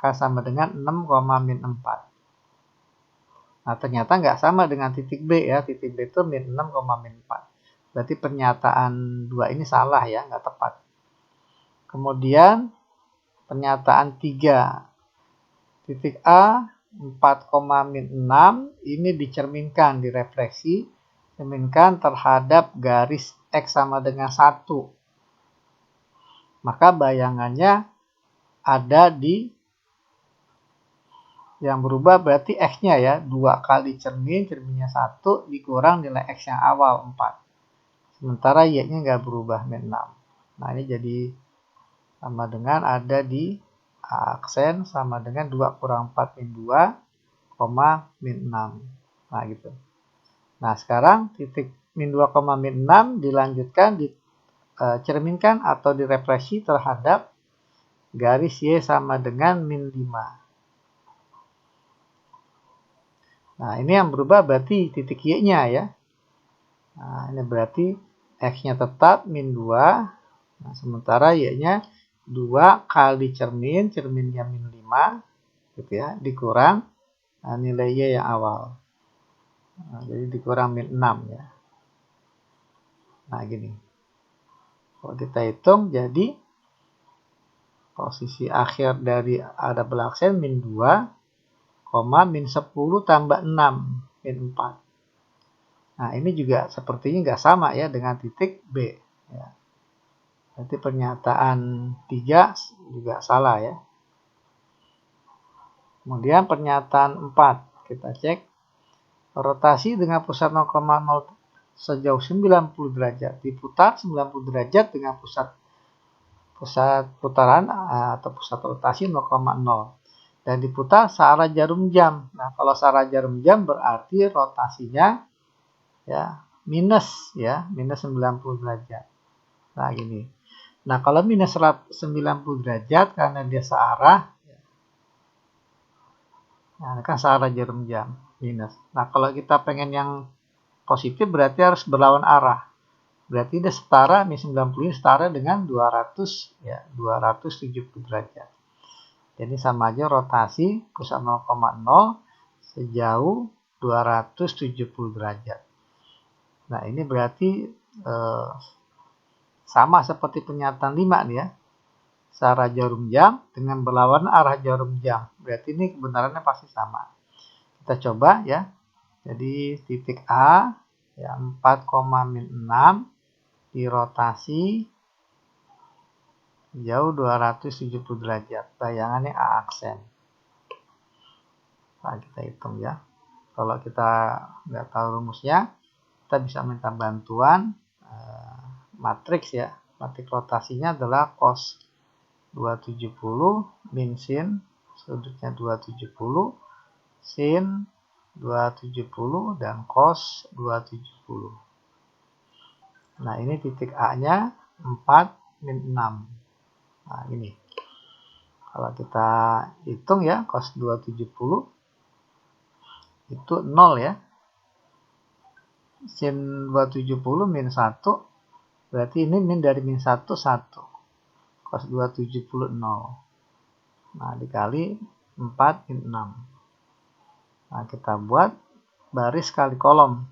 Speaker 1: K sama dengan 6, min 4. Nah, ternyata nggak sama dengan titik B ya. Titik B itu min 6, min 4. Berarti pernyataan 2 ini salah ya, nggak tepat. Kemudian pernyataan 3. Titik A 4,6 ini dicerminkan, direfleksi, cerminkan terhadap garis X sama dengan 1. Maka bayangannya ada di yang berubah berarti X-nya ya, 2 kali cerminnya 1 dikurang nilai X yang awal 4. Sementara Y-nya nggak berubah, min 6. Nah, ini jadi sama dengan ada di A aksen sama dengan 2 kurang 4 min 2, min 6. Nah, gitu. Nah, sekarang titik min 2, min 6 dilanjutkan dicerminkan atau direfleksi terhadap garis Y sama dengan min 5. Nah, ini yang berubah berarti titik Y-nya ya. Nah, ini berarti X-nya tetap min 2. Nah, sementara Y-nya 2 kali cerminnya min 5 gitu ya, dikurang nilai Y yang awal. Nah, jadi dikurang min 6 ya. Nah, gini. Kalau kita hitung jadi posisi akhir dari ada belaksen min 2, min 10 tambah 6, min 4. Nah, ini juga sepertinya nggak sama ya dengan titik B. Ya. Berarti pernyataan 3 juga salah ya. Kemudian pernyataan 4. Kita cek. Rotasi dengan pusat 0,0 sejauh 90 derajat. Diputar 90 derajat dengan pusat putaran atau pusat rotasi 0,0. Dan diputar searah jarum jam. Nah, kalau searah jarum jam berarti rotasinya ya minus 90 derajat. Nah, gini. Nah, kalau minus 90 derajat karena dia searah, nah, kan searah jarum jam minus. Nah, kalau kita pengen yang positif berarti harus berlawan arah. Berarti dia setara, min 90 ini setara dengan 200 ya, 270 derajat. Jadi sama aja rotasi pusat 0,0 sejauh 270 derajat. Nah, ini berarti sama seperti pernyataan 5 nih ya. Searah jarum jam dengan berlawanan arah jarum jam. Berarti ini kebenarannya pasti sama. Kita coba ya. Jadi titik A ya 4,6 dirotasi jauh 270 derajat. Bayangannya A aksen. Nah, kita hitung ya. Kalau kita nggak tahu rumusnya, kita bisa minta bantuan matriks ya. Matriks rotasinya adalah cos 270 min sin sudutnya 270 sin 270 dan cos 270. Nah, ini titik A-nya 4 min 6. Nah, ini. Kalau kita hitung ya, cos 270 itu 0 ya. Sin 270 min 1, berarti ini min dari min 1, 1. Cos 270, 0. Nah, dikali 4 min 6. Nah, kita buat baris kali kolom.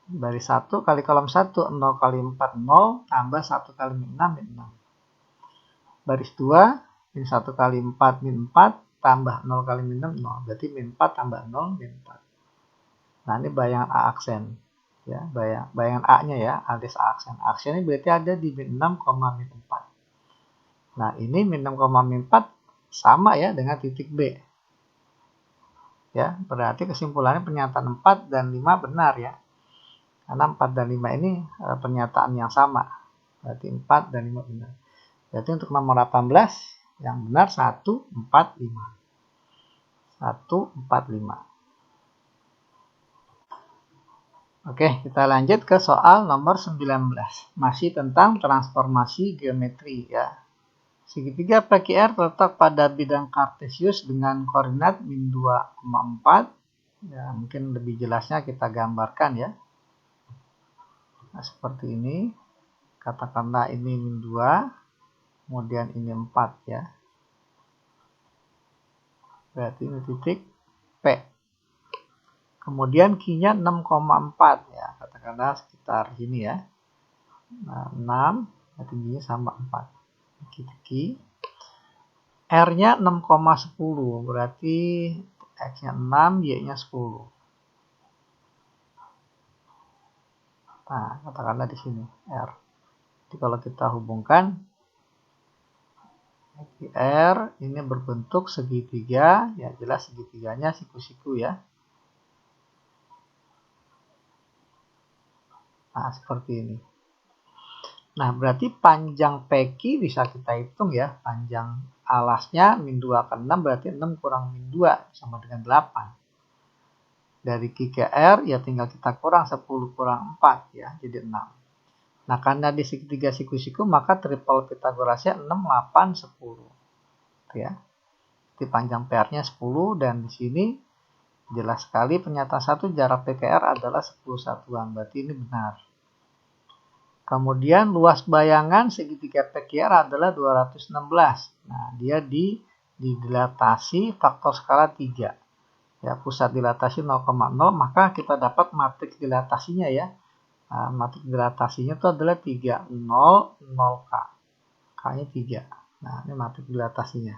Speaker 1: Baris 1 kali kolom 1, 0 kali 4, 0, tambah 1 kali min 6, min 6. Baris 2, min 1 kali 4, min 4, tambah 0 kali min 6, 0. Berarti min 4 tambah 0, min 4. Nah, ini bayangan A aksen. Ya, bayangan A-nya ya, alias A aksen. Aksen ini berarti ada di min 6, min 4. Nah, ini min 6, min 4 sama ya dengan titik B. Ya, berarti kesimpulannya pernyataan 4 dan 5 benar ya. Karena 4 dan 5 ini pernyataan yang sama. Berarti 4 dan 5 benar. Berarti untuk nomor 18 yang benar 1, 4, 5. 1, 4, 5. Oke, kita lanjut ke soal nomor 19. Masih tentang transformasi geometri ya. Segitiga PQR terletak pada bidang kartesius dengan koordinat min 2,4. Ya, mungkin lebih jelasnya kita gambarkan ya. Nah, seperti ini. Katakanlah ini min 2, kemudian ini 4 ya. Berarti ini titik P. Kemudian Q-nya 6,4 ya. Katakanlah sekitar sini ya. Nah, 6, tingginya sama 4. Q. R-nya 6,10, berarti X-nya 6, Y-nya 10. Nah, katakanlah di sini R. Jadi kalau kita hubungkan R ini berbentuk segitiga, ya jelas segitiganya siku-siku ya. Nah, seperti ini. Nah, berarti panjang PQ bisa kita hitung ya. Panjang alasnya min 2 ke 6, berarti 6 kurang min 2 sama dengan 8. Dari Q ke R, ya tinggal kita kurang 10 kurang 4 ya, jadi 6. Nah, karena di segitiga siku-siku, maka triple Pitagorasnya 6, 8, 10. Ya. Jadi panjang PR-nya 10, dan di sini jelas sekali pernyataan 1 jarak PQR adalah 10 satuan. Berarti ini benar. Kemudian luas bayangan segitiga PQR adalah 216. Nah, dia didilatasi faktor skala 3. Ya, pusat dilatasi 0,0, maka kita dapat matriks dilatasinya ya. Nah, matriks dilatasinya itu adalah 3, 0, 0K. K-nya 3. Nah, ini matriks dilatasinya.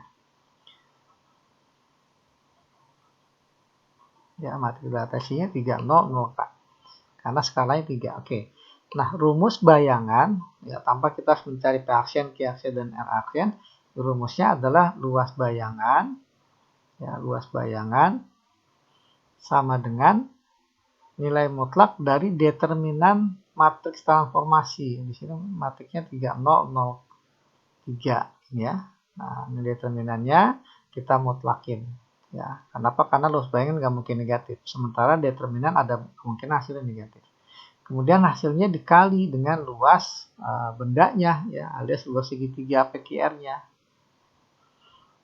Speaker 1: Ya, matriks dilatasinya 3, 0, 0K. Karena skalanya 3. Oke. Nah, rumus bayangan, ya tanpa kita harus mencari P aksen, Q aksen, dan R aksen, rumusnya adalah luas bayangan, ya luas bayangan sama dengan nilai mutlak dari determinan matriks transformasi. Di sini matriksnya 3, 0, 0, 3 ya. Nah, ini determinannya kita mutlakin. Ya, kenapa? Karena luas bayangan nggak mungkin negatif. Sementara determinan ada kemungkinan hasilnya negatif. Kemudian hasilnya dikali dengan luas bendanya, ya, alias luas segitiga PQR-nya.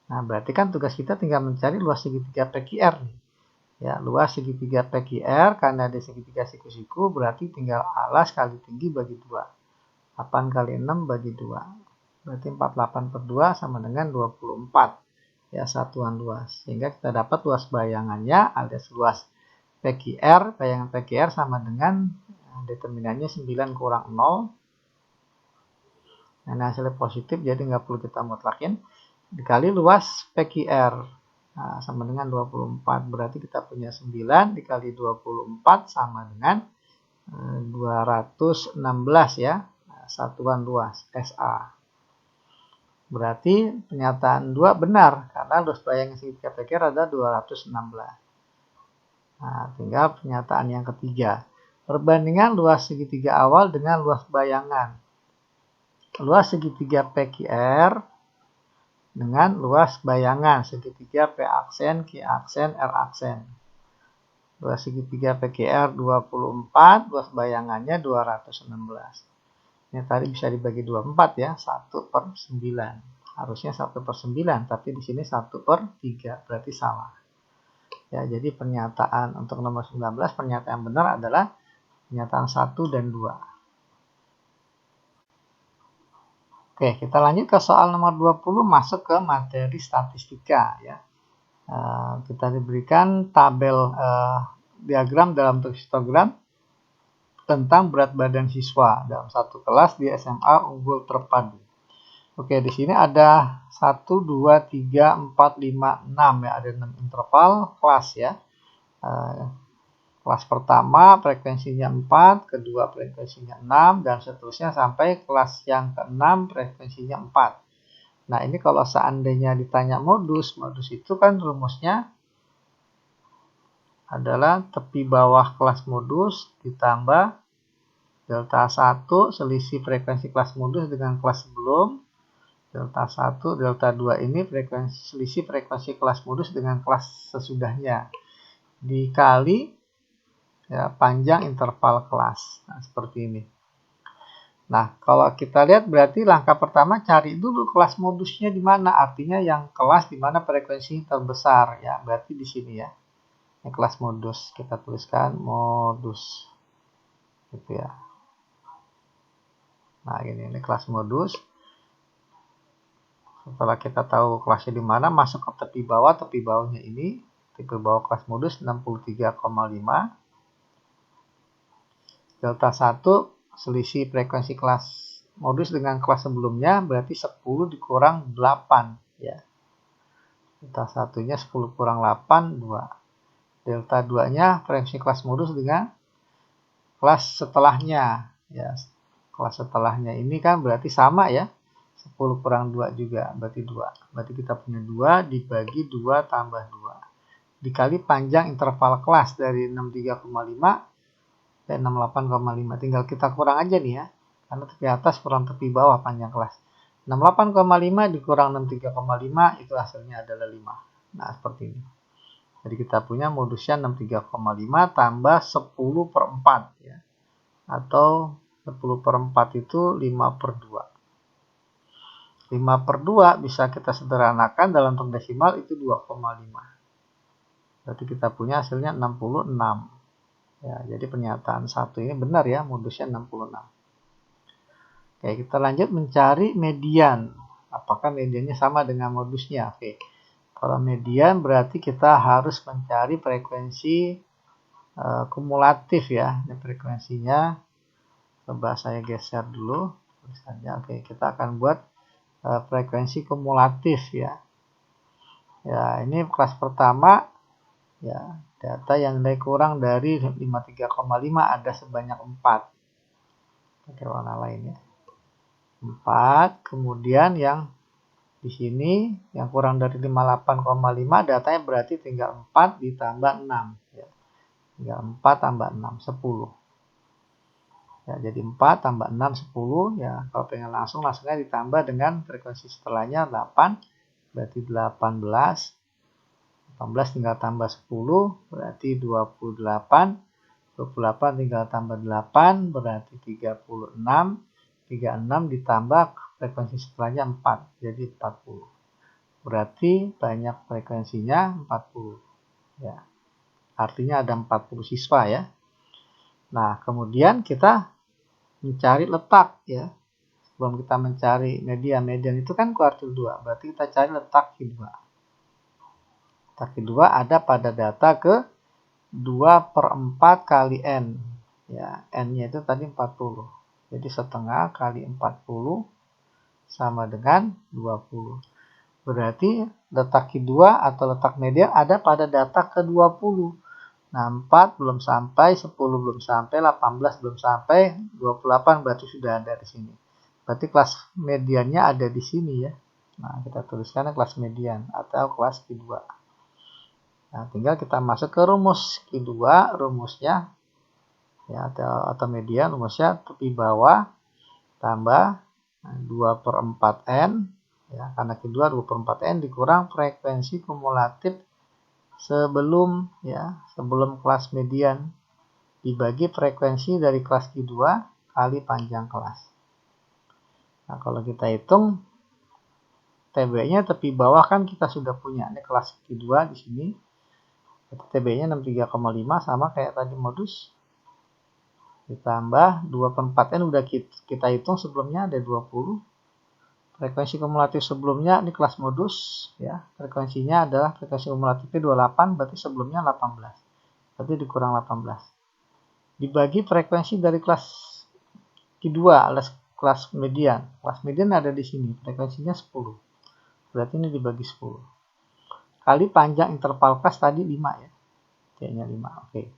Speaker 1: Nah, berarti kan tugas kita tinggal mencari luas segitiga PQR nih. Ya, luas segitiga PQR karena ada segitiga siku-siku, berarti tinggal alas kali tinggi bagi 2. 8 kali 6 bagi 2. Berarti 48 per 2 sama dengan 24. Ya, satuan luas. Sehingga kita dapat luas bayangannya alias luas PQR, bayangan PQR sama dengan determinannya 9 kurang 0. Nah, hasilnya positif, jadi nggak perlu kita mutlakin. Dikali luas PQR. Nah, sama dengan 24. Berarti kita punya 9 dikali 24 sama dengan 216 ya. Satuan luas SA. Berarti pernyataan 2 benar, karena luas bayangan segitiga PQR ada 216. Nah, tinggal pernyataan yang ketiga. Perbandingan luas segitiga awal dengan luas bayangan. Luas segitiga PQR dengan luas bayangan segitiga P aksen, Q aksen, R aksen. Luas segitiga PQR 24, luas bayangannya 216. Ini tadi bisa dibagi 24 ya, 1/9. Harusnya 1/9, tapi di sini 1/3, berarti salah. Ya, jadi pernyataan untuk nomor 19, pernyataan yang benar adalah pernyataan 1 dan 2. Oke, kita lanjut ke soal nomor 20, masuk ke materi statistika ya. Kita diberikan tabel diagram dalam bentuk histogram tentang berat badan siswa dalam satu kelas di SMA Unggul Terpadu. Oke, di sini ada 1, 2, 3, 4, 5, 6 ya, ada 6 interval kelas ya. Kelas pertama frekuensinya 4, kedua frekuensinya 6, dan seterusnya sampai kelas yang ke-6 frekuensinya 4. Nah, ini kalau seandainya ditanya modus itu kan rumusnya adalah tepi bawah kelas modus ditambah delta 1 selisih frekuensi kelas modus dengan kelas sebelum, delta 1, delta 2 ini selisih frekuensi kelas modus dengan kelas sesudahnya, dikali ya, panjang interval kelas. Nah, seperti ini. Nah, kalau kita lihat berarti langkah pertama cari dulu kelas modusnya di mana, artinya yang kelas di mana frekuensi terbesar ya, berarti di sini ya. Ini kelas modus, kita tuliskan modus gitu ya. Nah, ini kelas modus. Setelah kita tahu kelasnya di mana, masuk ke tepi bawahnya ini, tepi bawah kelas modus 63,5. Delta 1 selisih frekuensi kelas modus dengan kelas sebelumnya berarti 10 dikurang 8 ya. Delta 1-nya 10 kurang 8, 2. Delta 2-nya frekuensi kelas modus dengan kelas setelahnya ya. Kelas setelahnya ini kan berarti sama ya. 10 kurang 2 juga berarti 2. Berarti kita punya 2 dibagi 2 tambah 2. Dikali panjang interval kelas dari 63,5 dan 68,5. Tinggal kita kurang aja nih ya. Karena tepi atas kurang tepi bawah panjang kelas. 68,5 dikurang 63,5 itu hasilnya adalah 5. Nah, seperti ini. Jadi kita punya modusnya 63,5 tambah 10/4 ya. Atau 10/4 itu 5/2. 5/2 bisa kita sederhanakan dalam bentuk desimal itu 2,5. Berarti kita punya hasilnya 66. Ya, jadi pernyataan 1 ini benar ya, modusnya 66. Oke, kita lanjut mencari median. Apakah mediannya sama dengan modusnya? Oke. Kalau median berarti kita harus mencari frekuensi kumulatif ya. Ini frekuensinya, coba saya geser dulu. Oke, kita akan buat frekuensi kumulatif ya. Ya, ini kelas pertama ya, data yang nilai kurang dari 53,5 ada sebanyak 4. Pakai warna lain ya. 4, kemudian yang di sini yang kurang dari 58,5 datanya berarti tinggal 4 ditambah 6 ya. Tinggal 4 tambah 6 10. Ya, jadi 4 tambah 6 10 ya. Kalau pengen langsungnya ditambah dengan frekuensi setelahnya 8 berarti 18. 18 tinggal tambah 10 berarti 28. 28 tinggal tambah 8 berarti 36. 36 ditambah frekuensi setelahnya 4 jadi 40. Berarti banyak frekuensinya 40 ya. Artinya ada 40 siswa ya. Nah, kemudian kita mencari letak ya. Sebelum kita mencari median itu kan kuartil 2. Berarti kita cari letak Q2. Letak Q2 ada pada data ke 2/4 kali N. Ya, N-nya itu tadi 40. Jadi setengah kali 40 sama dengan 20. Berarti letak Q2 atau letak median ada pada data ke 20. Nah, 4 belum sampai, 10 belum sampai, 18 belum sampai, 28 berarti sudah ada di sini. Berarti kelas mediannya ada di sini ya. Nah, kita tuliskan kelas median atau kelas Q2. Nah, tinggal kita masuk ke rumus Q2, rumusnya ya atau median, rumusnya tepi bawah tambah 2/4N ya, karena Q2 2/4N dikurang frekuensi kumulatif sebelum kelas median dibagi frekuensi dari kelas Q2 kali panjang kelas. Nah, kalau kita hitung TB-nya tepi bawah kan kita sudah punya. Ini kelas Q2 di sini. TB-nya 63,5 sama kayak tadi modus. Ditambah 2/4N udah kita hitung sebelumnya ada 20. Frekuensi kumulatif sebelumnya ini kelas modus ya. Frekuensinya adalah frekuensi kumulatifnya 28, berarti sebelumnya 18. Berarti dikurang 18. Dibagi frekuensi dari kelas Q2 alias kelas median. Kelas median ada di sini, frekuensinya 10. Berarti ini dibagi 10. Kali panjang interval kelas tadi 5 ya. C-nya 5. Oke.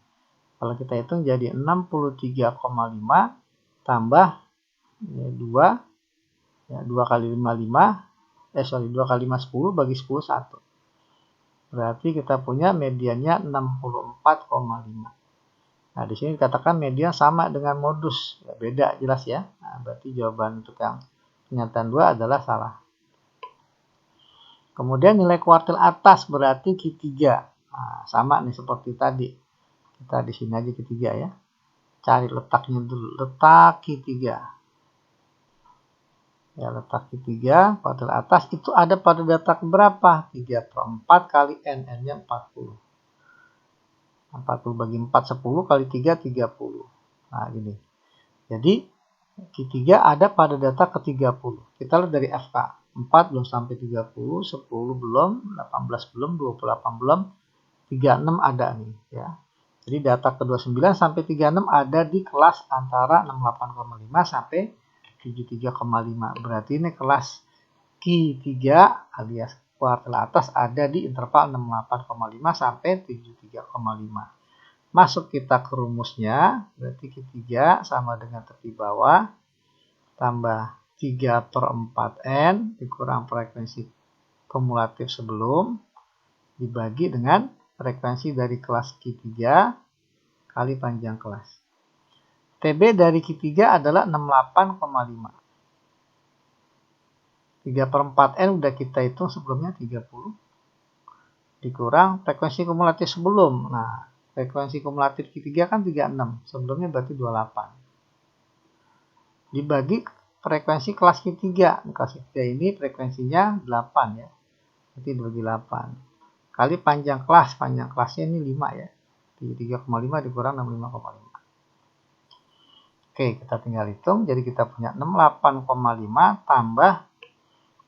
Speaker 1: Kalau kita hitung jadi 63,5 tambah 2 ya, 2 kali 5 2 kali 5 10 bagi 10 1. Berarti kita punya mediannya 64,5. Nah, di sini dikatakan median sama dengan modus. Ya, beda jelas ya. Nah, berarti jawaban untuk yang pernyataan 2 adalah salah. Kemudian nilai kuartil atas berarti Q3. Nah, sama nih seperti tadi. Kita di sini aja Q3 ya. Cari letaknya dulu. Letak Q3. Ya, letak Q3, kuartil atas itu ada pada data berapa? 3/4 kali N. N-nya 40. 40 bagi 4, 10 kali 3, 30. Nah, gini. Jadi, Q3 ada pada data ke-30. Kita lihat dari FK. 4 belum sampai 30, 10 belum, 18 belum, 28 belum, 36 ada nih ya. Jadi data ke-29 sampai 36 ada di kelas antara 68,5 sampai 73,5. Berarti ini kelas Q3 alias kuartil atas ada di interval 68,5 sampai 73,5. Masuk kita ke rumusnya, berarti Q3 sama dengan tepi bawah tambah 3/4N dikurang frekuensi kumulatif sebelum dibagi dengan frekuensi dari kelas Q3 kali panjang kelas. TB dari Q3 adalah 68,5. 3/4N udah kita hitung sebelumnya 30 dikurang frekuensi kumulatif sebelum. Nah, frekuensi kumulatif Q3 kan 36, sebelumnya berarti 28. Dibagi frekuensi kelas Q3. Kelas Q3 ini frekuensinya 8 ya. Berarti dibagi 8. Kali panjang kelas. Panjang kelasnya ini 5 ya. 3,5 dikurang 65,5. Oke, kita tinggal hitung. Jadi kita punya 68,5 tambah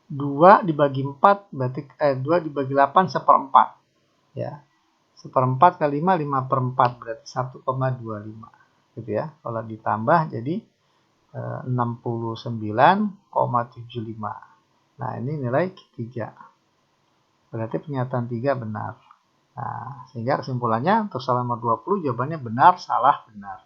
Speaker 1: 2 dibagi 4 berarti 2 dibagi 8 1/4. Ya. 1/4 kali 5 5/4 berarti 1,25. Gitu ya. Kalau ditambah jadi 69,75. Nah, ini nilai Q3. Berarti pernyataan 3 benar. Nah, sehingga kesimpulannya untuk soal nomor 20 jawabannya benar, salah, benar.